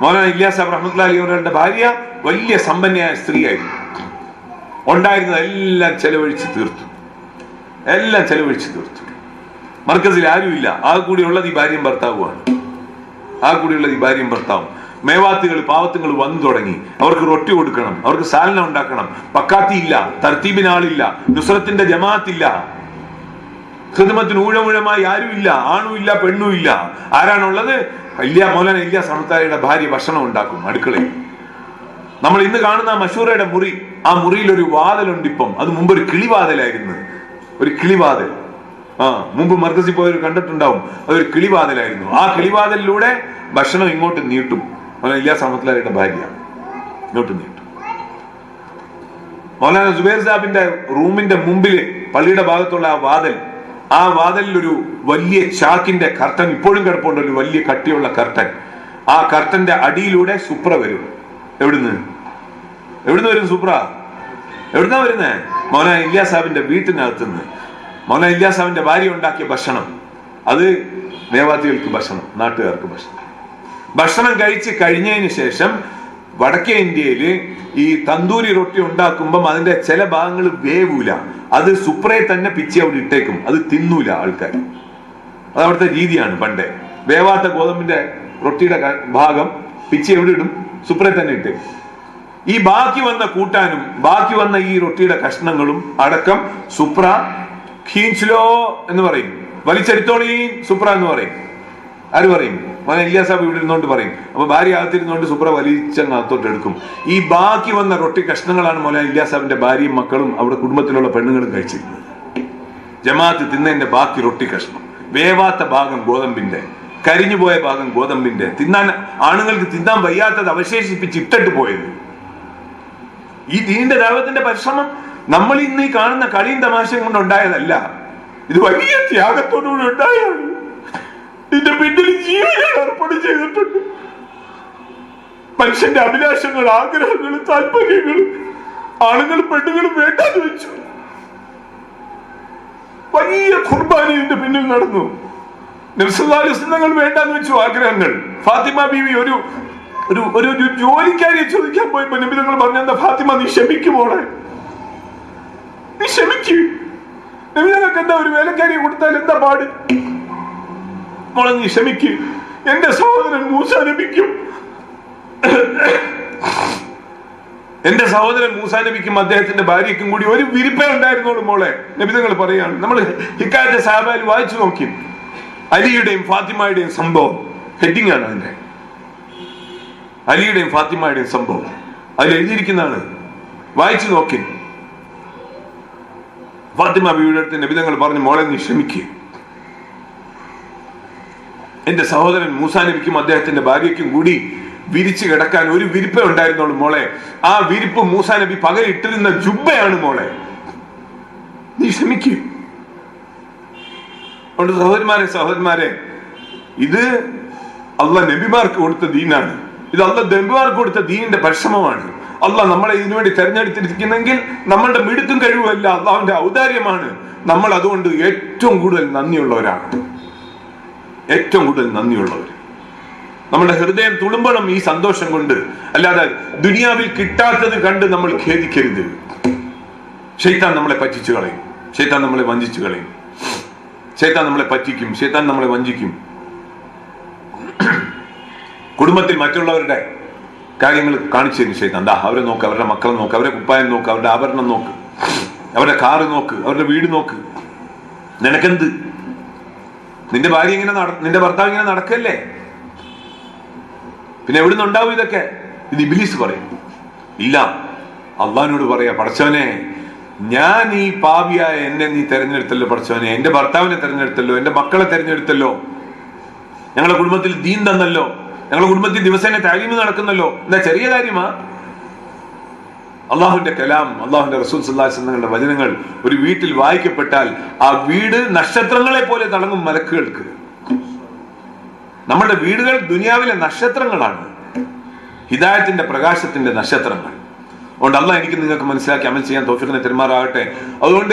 മൗലാന ഇല്യാസ് റഹ്മത്തുള്ളാഹി അലൈഹി അവരുടെ ഭാര്യ വലിയ സമ്പന്നയായ സ്ത്രീയായിരുന്നു. ഉണ്ടായിരുന്നതെല്ലാം ചെലവഴിച്ച് തീർത്തു. മർക്കസിൽ ആരുമില്ല. ആ കൂടിയുള്ളത് ഈ ഭാര്യയും ഭർത്താവുമാണ്. മേവാത്തുകൾ പാവത്തുകൾ വന്നു തുടങ്ങി. അവർക്ക് റൊട്ടി കൊടുക്കണം, അവർക്ക് സാലന ഉണ്ടാക്കണം. പക്കാത്തി ഇല്ല, തർത്തീബിന് ആളില്ല, നുസ്രത്തിന്റെ ജമാഅത്തില്ല, ഖിദ്മത്തിന് ഊഴമൂഴമായി ആരുമില്ല, ആണുമില്ല, പെണ്ണുമില്ല. ആരാണുള്ളത്? മൗലാന ഇല്യാസ് റഹ്മത്തുള്ളാഹിയുടെ ഭാര്യ ഭക്ഷണം ഉണ്ടാക്കും അടുക്കളയിൽ. നമ്മൾ ഇന്ന് കാണുന്ന മഷൂറയുടെ മുറി, ആ മുറിയിൽ ഒരു വാതിലുണ്ട് ഇപ്പം. അത് മുമ്പ് ഒരു കിളിവാതിലായിരുന്നു. ഒരു കിളിവാതിൽ, മുമ്പ് മർക്കസിൽ പോയവർ കണ്ടിട്ടുണ്ടാവും. അതൊരു കിളിവാതിലായിരുന്നു. ആ കിളിവാതിലൂടെ ഭക്ഷണം ഇങ്ങോട്ട് നീട്ടും. ഇല്യാസ് റഹ്മത്തുള്ളാഹിയുടെ ഭാര്യ ഇങ്ങോട്ട് നീട്ടും. മൗലാന സുബൈർ സാഹിബിന്റെ റൂമിന്റെ മുമ്പില് പള്ളിയുടെ ഭാഗത്തുള്ള ആ വാതിലിൽ ഒരു വലിയ ചാക്കിന്റെ കർട്ടൻ ഇപ്പോഴും കിടപ്പുണ്ട്. ഒരു വലിയ കട്ടിയുള്ള കർട്ടൻ. ആ കർട്ടന്റെ അടിയിലൂടെ സുപ്ര വരും. എവിടുന്ന് വരും സുപ്ര? എവിടുന്നാ വരുന്നേ? മൗലാന ഇല്യാസ് സാഹിബിന്റെ വീട്ടിനകത്തുനിന്ന്. മൗലാന ഇല്യാസ് സാഹിബിന്റെ ഭാര്യ ഉണ്ടാക്കിയ ഭക്ഷണം, അത് മേവാത്തികൾക്ക് ഭക്ഷണം, നാട്ടുകാർക്ക് ഭക്ഷണം കഴിച്ച് കഴിഞ്ഞതിന് ശേഷം വടക്കേ ഇന്ത്യയില് ഈ തന്തൂരി റൊട്ടി ഉണ്ടാക്കുമ്പം അതിന്റെ ചില ഭാഗങ്ങൾ വേവൂല. അത് സുപ്രയെ തന്നെ പിച്ചി അവിടെ ഇട്ടേക്കും. അത് തിന്നൂല ആൾക്കാർ. അത് അവിടുത്തെ രീതിയാണ്. പണ്ടേ വേവാത്ത ഗോതമ്പിന്റെ റൊട്ടിയുടെ ഭാഗം പിച്ചി എവിടെ ഇടും? സുപ്രയെ തന്നെ ഇട്ടേക്കും. ഈ ബാക്കി വന്ന കൂട്ടാനും ബാക്കി വന്ന ഈ റൊട്ടിയുടെ കഷ്ണങ്ങളും അടക്കം സുപ്ര ഖീൻസ്ലോ എന്ന് പറയും. വലിച്ചെടുത്തോളീ സുപ്ര എന്ന് പറയും. ആര് പറയും? മൗലാന ഇല്യാസ് സാഹിബ് ഇവിടെ ഇരുന്നോണ്ട് പറയും. അപ്പൊ ഭാര്യ അകത്തിരുന്നോണ്ട് സുപ്ര വലിച്ചങ്ങ് അകത്തോട്ട് എടുക്കും. ഈ ബാക്കി വന്ന റൊട്ടി കഷ്ണങ്ങളാണ് മൗലാന ഇല്യാസ് സാഹിബിന്റെ ഭാര്യയും മക്കളും അവിടെ കുടുംബത്തിലുള്ള പെണ്ണുങ്ങളും കഴിച്ചിരുന്നത്. ജമാഅത്ത് തിന്നതിന്റെ ബാക്കി റൊട്ടി കഷ്ണം, വേവാത്ത ഭാഗം ഗോതമ്പിന്റെ, കരിഞ്ഞുപോയ ഭാഗം ഗോതമ്പിന്റെ, ആണുങ്ങൾക്ക് തിന്നാൻ വയ്യാത്തത് അവശേഷിപ്പിച്ച് ഇട്ടിട്ട് പോയത്. ഈ ദീനിന്റെ ദഅവത്തിന്റെ പരിശ്രമം നമ്മൾ ഇന്ന് ഈ കാണുന്ന കളിയും തമാശയും കൊണ്ട് ഉണ്ടായതല്ല. ഇത് വലിയ ത്യാഗത്തോടുകൂടി ഉണ്ടായാണ്. ഇതിന്റെ പിന്നിൽ ജീവനെ അർപ്പണം ചെയ്തിട്ടുണ്ട്. മനുഷ്യന്റെ അഭിലാഷങ്ങൾ, ആഗ്രഹങ്ങൾ, താല്പര്യങ്ങൾ ആണുങ്ങളും പെണ്ണുങ്ങളും വേണ്ടാന്ന് വെച്ചു. വലിയ ഖുർബാനി ഇതിന്റെ പിന്നിൽ നടന്നു. നബി സല്ലല്ലാഹു അലൈഹി വസല്ലം വേണ്ടാന്ന് വെച്ചു ആഗ്രഹങ്ങൾ. ഫാത്തിമ ബീവി ഒരു ജോലിക്കാരിയെ ചോദിക്കാൻ പോയപ്പോ നബി തങ്ങൾ പറഞ്ഞെന്താ? ഫാത്തിമ, നീ ക്ഷമിക്കുമോളെ, നീ ക്ഷമിക്കൂ. നബി തങ്ങൾക്ക് എന്താ ഒരു വേലക്കാരിയെ കൊടുത്താൽ എന്താ പാട്? മോളെ നീ ക്ഷമിക്കൂ. എന്റെ സഹോദരൻ മൂസ നബിക്കും അദ്ദേഹത്തിന്റെ ഭാര്യയ്ക്കും കൂടി ഒരു വിരിപ്പേ ഉണ്ടായിരുന്നോളൂ മോളെ. നബി തങ്ങൾ പറയാണ്. നമ്മൾ ഹിക്കായത്തെ സാഹബായിൽ വായിച്ചു നോക്കി. അലിയുടെയും ഫാത്തിമയുടെയും സംഭവം ഹെഡിങ് ആണ് അതിന്റെ. അലിയുടെയും ഫാത്തിമയുടെയും സംഭവം അതിൽ എഴുതിയിരിക്കുന്നതാണ്. വായിച്ചു നോക്കി. ഫാത്തിമ ബീവിയുടെ അടുത്ത് നബി തങ്ങൾ പറഞ്ഞു, മോളെ നീ ക്ഷമിക്കുക. എന്റെ സഹോദരൻ മൂസാ നബിക്കും അദ്ദേഹത്തിന്റെ ഭാര്യയ്ക്കും കൂടി വിരിച്ചു കിടക്കാൻ ഒരു വിരിപ്പേ ഉണ്ടായിരുന്നുള്ളൂ മോളെ. ആ വിരിപ്പ് മൂസാ നബി പകലിട്ടിരുന്ന ജുബ്ബയാണ് മോളെ. നീ ക്ഷമിക്കൂ. സഹോദരന്മാരെ, ഇത് അള്ളാഹ് നബിമാർക്ക് കൊടുത്ത ദീനാണ്. ഇത് അള്ളാഹ് നബിമാർക്ക് കൊടുത്ത ദീനിന്റെ പരിശ്രമമാണ്. അള്ളാഹ് നമ്മളെ ഇതിനുവേണ്ടി തെരഞ്ഞെടുത്തിരിക്കുന്നെങ്കിൽ നമ്മളുടെ മിടുക്കും കഴിവുമല്ല, അള്ളാഹുവിന്റെ ഔദാര്യമാണ്. നമ്മൾ അതുകൊണ്ട് ഏറ്റവും കൂടുതൽ നന്ദിയുള്ളവരാണ്. നമ്മുടെ ഹൃദയം തുളുമ്പണം ഈ സന്തോഷം കൊണ്ട്. അല്ലാതെ ദുനിയാവിൽ കിട്ടാത്തത് കണ്ട് നമ്മൾ ഖേദിക്കരുത്. ശൈത്താൻ നമ്മളെ പറ്റിച്ചു കളയും, ശൈത്താൻ നമ്മളെ വഞ്ചിച്ചു കളയും, ശൈത്താൻ നമ്മളെ പറ്റിക്കും, ശൈത്താൻ നമ്മളെ വഞ്ചിക്കും. കുടുംബത്തിൽ മറ്റുള്ളവരുടെ കാര്യങ്ങൾ കാണിച്ചു തരും ശൈത്താൻ. എന്താ അവരെ നോക്ക്, അവരുടെ മക്കളെ നോക്ക്, അവരുടെ കുപ്പായം നോക്ക്, അവരുടെ ആഭരണം നോക്ക്, അവരുടെ കാറ് നോക്ക്, അവരുടെ വീട് നോക്ക്. നിനക്കെന്ത്? നിന്റെ ഭാര്യ ഇങ്ങനെ നിന്റെ ഭർത്താവ് ഇങ്ങനെ നടക്കല്ലേ? പിന്നെ എവിടുന്ന് ഉണ്ടാവും ഇതൊക്കെ? ഇത് ഇബ്ലീസ് പറയും. ഇല്ല, അള്ളാഹിനോട് പറയാ, പടച്ചവനെ, ഞാൻ ഈ പാപിയായ എന്നെ നീ തെരഞ്ഞെടുത്തല്ലോ പടച്ചവനെ, എന്റെ ഭർത്താവിനെ തെരഞ്ഞെടുത്തല്ലോ, എന്റെ മക്കളെ തെരഞ്ഞെടുത്തല്ലോ, ഞങ്ങളുടെ കുടുംബത്തിൽ ദീൻ തന്നല്ലോ, ഞങ്ങളുടെ കുടുംബത്തിൽ ദിവസേന താലീമ് നടക്കുന്നല്ലോ. എന്താ ചെറിയ കാര്യമാ? അള്ളാഹുവിന്റെ കലാം, അള്ളാഹുവിന്റെ റസൂൽ സല്ലല്ലാഹു അലൈഹി വസല്ലമയുടെ വചനങ്ങൾ ഒരു വീട്ടിൽ വായിക്കപ്പെട്ടാൽ ആ വീട് നക്ഷത്രങ്ങളെ പോലെ തിളങ്ങും മലക്കുകൾക്ക്. നമ്മുടെ വീടുകൾ ദുനിയാവിലെ നക്ഷത്രങ്ങളാണ്, ഹിദായത്തിന്റെ പ്രകാശത്തിന്റെ നക്ഷത്രങ്ങൾ. അതുകൊണ്ട് അള്ളാഹ് എനിക്ക് നിങ്ങൾക്ക് മനസ്സിലാക്കി അമൽ ചെയ്യാൻ തൗഫീഖിനെ തെരുമാറാകട്ടെ. അതുകൊണ്ട്